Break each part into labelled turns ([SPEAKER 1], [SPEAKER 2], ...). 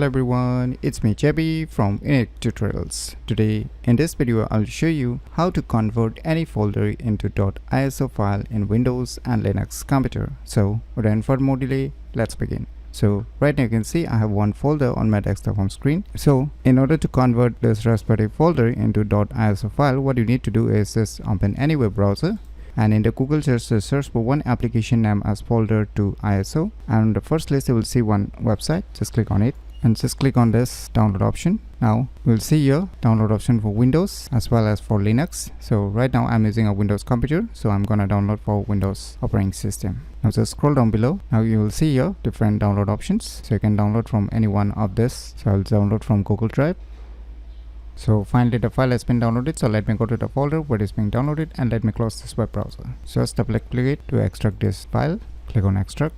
[SPEAKER 1] Hello everyone, it's me JB from UniqueTutorials. Today in this video I'll show you how to convert any folder into .iso file in Windows and Linux computer. So without further more delay, let's begin. So right now you can see I have one folder on my desktop home screen. So in order to convert this respective folder into .iso file, what you need to do is just open any web browser, and in the Google search for one application name as folder to ISO, and on the first list you will see one website. Just click on it and just click on this download option. Now we'll see here download option for Windows as well as for Linux. So right now I'm using a Windows computer, so I'm gonna download for Windows operating system. Now just scroll down below. Now you will see here different download options, so you can download from any one of this. So I'll download from Google Drive. So finally the file has been downloaded, so let me go to the folder where it is being downloaded and let me close this web browser. So just double click it to extract this file. Click on extract.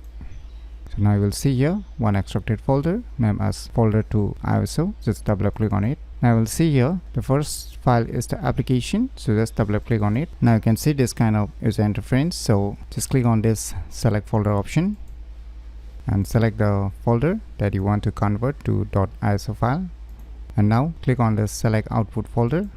[SPEAKER 1] So now you will see here one extracted folder named as folder to ISO. Just double click on it. Now you will see here the first file is the application, so just double click on it. Now you can see this kind of user interface, so just click on this select folder option and select the folder that you want to convert to .iso file. And now click on the select output folder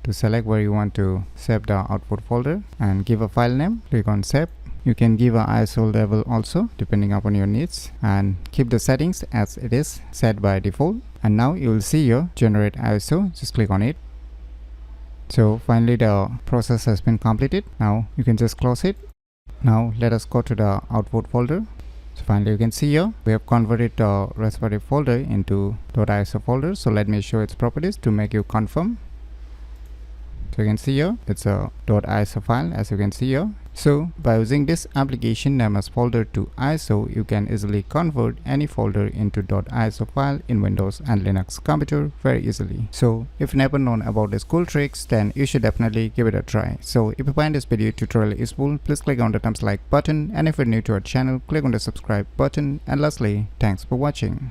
[SPEAKER 1] to select where you want to save the output folder and give a file name. Click on save. You can give a ISO level also depending upon your needs, and keep the settings as it is set by default. And now you will see here generate ISO. Just click on it. So finally the process has been completed. Now you can just close it. Now let us go to the output folder. So finally you can see here we have converted the respective folder into .iso folder. So let me show its properties to make you confirm. So you can see here it's a .iso file, as you can see here. So by using this application name as folder to ISO, you can easily convert any folder into .iso file in Windows and Linux computer very easily. So if you never known about these cool tricks, then you should definitely give it a try. So if you find this video tutorial useful, please click on the thumbs like button, and if you're new to our channel, click on the subscribe button, and lastly, thanks for watching.